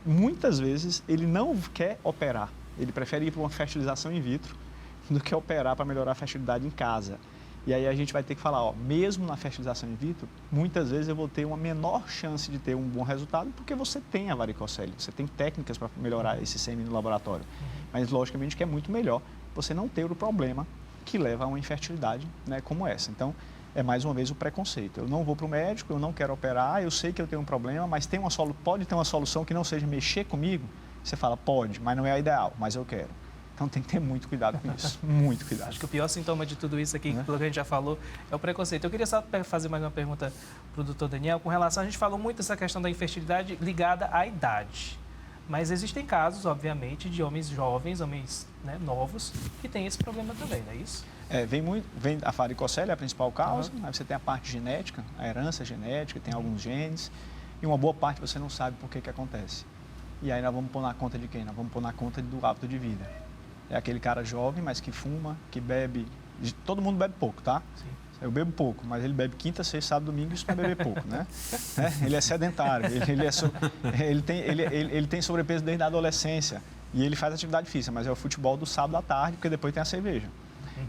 C: muitas vezes ele não quer operar, ele prefere ir para uma fertilização in vitro do que operar para melhorar a fertilidade em casa. E aí a gente vai ter que falar, ó, mesmo na fertilização in vitro, muitas vezes eu vou ter uma menor chance de ter um bom resultado porque você tem a varicocele, você tem técnicas para melhorar esse sêmen no laboratório. Mas, logicamente, que é muito melhor você não ter o problema que leva a uma infertilidade, né, como essa. Então, é mais uma vez o preconceito. Eu não vou para o médico, eu não quero operar, eu sei que eu tenho um problema, mas pode ter uma solução que não seja mexer comigo? Você fala, pode, mas não é a ideal, mas eu quero. Então tem que ter muito cuidado com isso, muito cuidado.
A: Acho que o pior sintoma de tudo isso aqui, pelo que a gente já falou, é o preconceito. Eu queria só fazer mais uma pergunta para o doutor Daniel, com relação, a gente falou muito dessa questão da infertilidade ligada à idade. Mas existem casos, obviamente, de homens jovens, homens, né, novos, que têm esse problema também, não é isso?
C: Vem a varicocele, é a principal causa, aí você tem a parte genética, a herança genética, tem alguns genes, e uma boa parte você não sabe por que acontece. E aí nós vamos pôr na conta de quem? Nós vamos pôr na conta do hábito de vida. É aquele cara jovem, mas que fuma, que bebe. Todo mundo bebe pouco, tá?
A: Sim.
C: Eu bebo pouco, mas ele bebe quinta, sexta, sábado, domingo, isso não é beber pouco, né? Ele é sedentário, ele tem sobrepeso desde a adolescência e ele faz atividade física, mas é o futebol do sábado à tarde, porque depois tem a cerveja.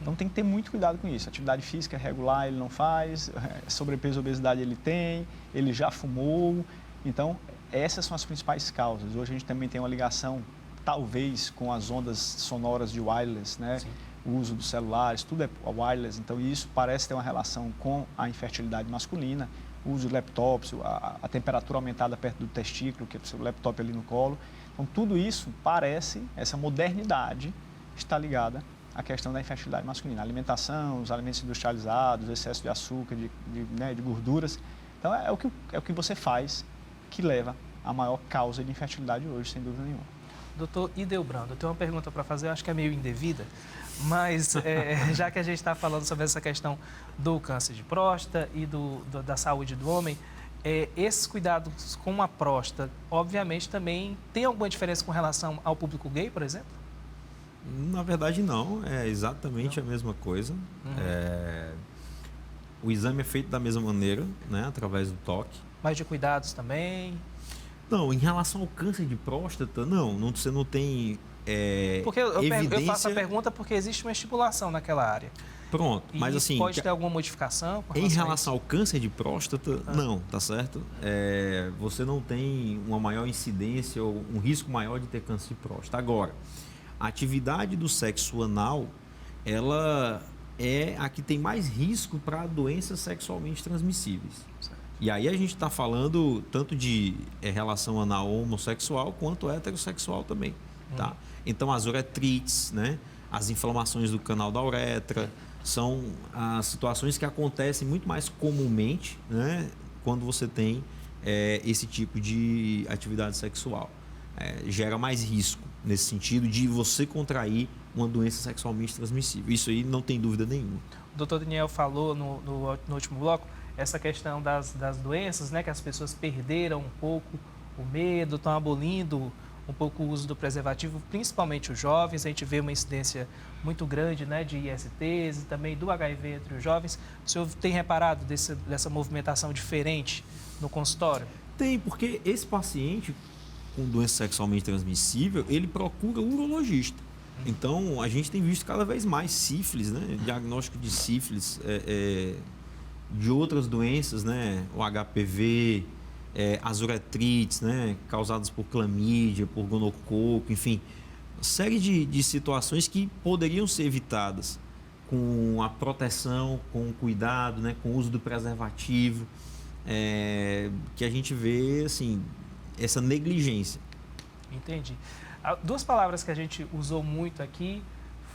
C: Então tem que ter muito cuidado com isso. Atividade física regular ele não faz, sobrepeso e obesidade ele tem, ele já fumou. Então essas são as principais causas. Hoje a gente também tem uma ligação, talvez, com as ondas sonoras de wireless, né? Sim. O uso dos celulares, tudo é wireless, então isso parece ter uma relação com a infertilidade masculina, o uso de laptops, a temperatura aumentada perto do testículo, que é o laptop ali no colo. Então tudo isso parece, essa modernidade está ligada à questão da infertilidade masculina. A alimentação, os alimentos industrializados, o excesso de açúcar, de gorduras. Então é o que você faz que leva à maior causa de infertilidade hoje, sem dúvida nenhuma.
A: Doutor Idelbrando, eu tenho uma pergunta para fazer, eu acho que é meio indevida, mas já que a gente está falando sobre essa questão do câncer de próstata e da saúde do homem, esses cuidados com a próstata, obviamente, também tem alguma diferença com relação ao público gay, por exemplo?
B: Na verdade, não. É exatamente a mesma coisa. O exame é feito da mesma maneira, né, através do toque.
A: Mas de cuidados também?
B: Não, em relação ao câncer de próstata, você não tem
A: porque eu faço a pergunta porque existe uma estipulação naquela área.
B: Pronto,
A: e
B: mas assim...
A: pode ter alguma modificação?
B: Em relação ao câncer de próstata, não, tá certo? Você não tem uma maior incidência ou um risco maior de ter câncer de próstata. Agora, a atividade do sexo anal, ela é a que tem mais risco para doenças sexualmente transmissíveis. Certo. E aí a gente está falando tanto de relação anal homossexual quanto heterossexual também, tá? Então as uretrites, né? As inflamações do canal da uretra, são as situações que acontecem muito mais comumente, né? Quando você tem esse tipo de atividade sexual. Gera mais risco nesse sentido de você contrair uma doença sexualmente transmissível. Isso aí não tem dúvida nenhuma.
A: O doutor Daniel falou no último bloco essa questão das doenças, né, que as pessoas perderam um pouco o medo, estão abolindo um pouco o uso do preservativo, principalmente os jovens. A gente vê uma incidência muito grande, né, de ISTs e também do HIV entre os jovens. O senhor tem reparado dessa movimentação diferente no consultório?
B: Tem, porque esse paciente com doença sexualmente transmissível, ele procura um urologista. Então, a gente tem visto cada vez mais sífilis, né? Diagnóstico de sífilis, de outras doenças, né? O HPV, as uretrites, né? Causadas por clamídia, por gonococo, enfim. Uma série de situações que poderiam ser evitadas com a proteção, com o cuidado, né? Com o uso do preservativo, que a gente vê, assim, essa negligência.
A: Entendi. Duas palavras que a gente usou muito aqui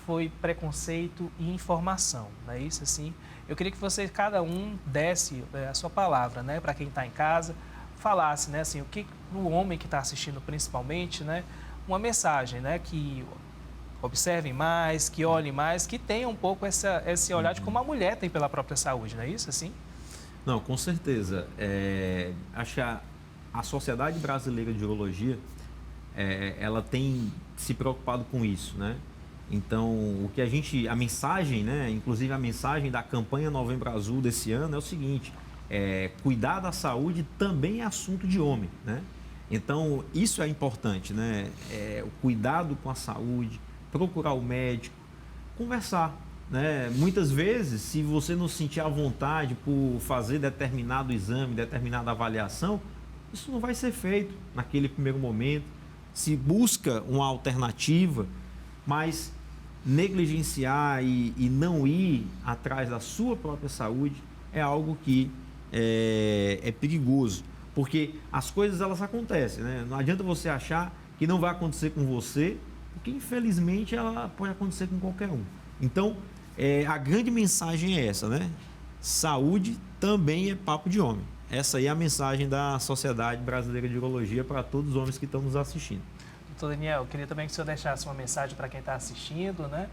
A: foi preconceito e informação, não é isso? Assim, eu queria que você, cada um, desse a sua palavra, né, para quem está em casa, falasse, né, assim, o que o homem que está assistindo principalmente, né, uma mensagem, né, que observem mais, que olhem mais, que tenham um pouco esse olhar de como a mulher tem pela própria saúde, não é isso? Assim?
B: Não, com certeza. Acho que a Sociedade Brasileira de Urologia, ela tem se preocupado com isso, né? Então, a mensagem, né? Inclusive a mensagem da campanha Novembro Azul desse ano é o seguinte: cuidar da saúde também é assunto de homem, né? Então, isso é importante, né? O cuidado com a saúde, procurar o médico, conversar, né? Muitas vezes, se você não sentir à vontade por fazer determinado exame, determinada avaliação, isso não vai ser feito naquele primeiro momento. Se busca uma alternativa, mas negligenciar e não ir atrás da sua própria saúde é algo que é perigoso, porque as coisas elas acontecem, né? Não adianta você achar que não vai acontecer com você, porque infelizmente ela pode acontecer com qualquer um. Então, a grande mensagem é essa, né? Saúde também é papo de homem. Essa aí é a mensagem da Sociedade Brasileira de Urologia para todos os homens que estão nos assistindo.
A: Doutor Daniel, eu queria também que o senhor deixasse uma mensagem para quem está assistindo, né?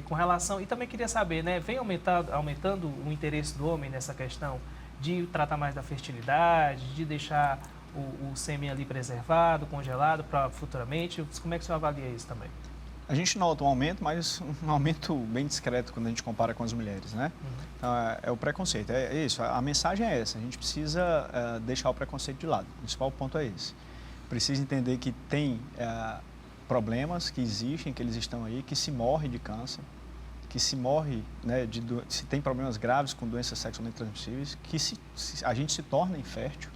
A: Com relação, e também queria saber, né? Vem aumentando o interesse do homem nessa questão de tratar mais da fertilidade, de deixar o sêmen ali preservado, congelado para futuramente. Como é que o senhor avalia isso também?
C: A gente nota um aumento, mas um aumento bem discreto quando a gente compara com as mulheres, né? Então, é o preconceito, é isso. A mensagem é essa, a gente precisa deixar o preconceito de lado. O principal ponto é esse. Precisa entender que tem problemas que existem, que eles estão aí, que se morre de câncer, que se morre, né, se tem problemas graves com doenças sexualmente transmissíveis, que a gente se torna infértil,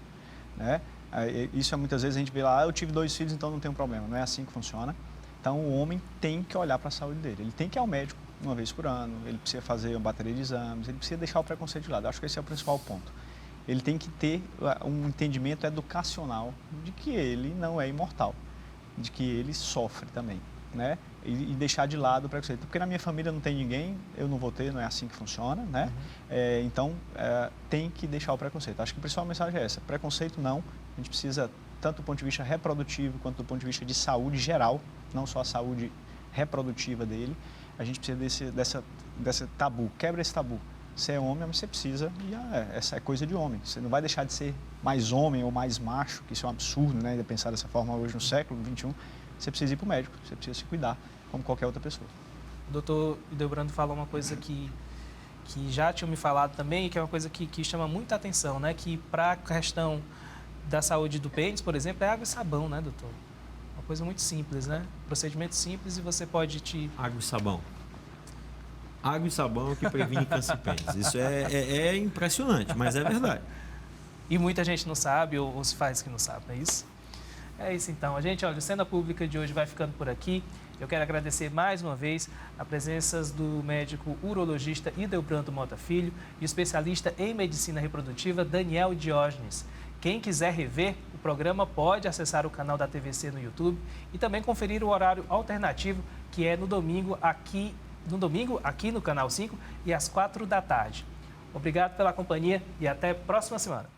C: né? Isso muitas vezes a gente vê lá, eu tive 2 filhos, então não tem um problema. Não é assim que funciona. Então, o homem tem que olhar para a saúde dele. Ele tem que ir ao médico uma vez por ano, ele precisa fazer uma bateria de exames, ele precisa deixar o preconceito de lado. Acho que esse é o principal ponto. Ele tem que ter um entendimento educacional de que ele não é imortal, de que ele sofre também, né? E deixar de lado o preconceito. Porque na minha família não tem ninguém, eu não vou ter, não é assim que funciona, né? Então, tem que deixar o preconceito. Acho que a principal mensagem é essa. Preconceito não, a gente precisa, tanto do ponto de vista reprodutivo, quanto do ponto de vista de saúde geral, não só a saúde reprodutiva dele, a gente precisa desse tabu, quebra esse tabu. Você é homem, mas você precisa, e essa é coisa de homem. Você não vai deixar de ser mais homem ou mais macho, que isso é um absurdo, né? De pensar dessa forma hoje no século XXI. Você precisa ir para o médico, você precisa se cuidar, como qualquer outra pessoa.
A: O doutor Ildebrando falou uma coisa que já tinham me falado também, e que é uma coisa que chama muita atenção, né? Que para a questão da saúde do pênis, por exemplo, é água e sabão, né, doutor? Uma coisa muito simples, né? Procedimento simples e você pode
B: Água e sabão. Água e sabão é o que previne câncer de pênis. Isso é impressionante, mas é verdade.
A: E muita gente não sabe, ou se faz que não sabe, não é isso? É isso então. A gente, olha, o Cena Pública de hoje vai ficando por aqui. Eu quero agradecer mais uma vez a presença do médico urologista Ildebrando Mota Filho e o especialista em medicina reprodutiva Daniel Diógenes. Quem quiser rever o programa pode acessar o canal da TVC no YouTube e também conferir o horário alternativo, que é no domingo aqui no Canal 5 e às 4 da tarde. Obrigado pela companhia e até a próxima semana.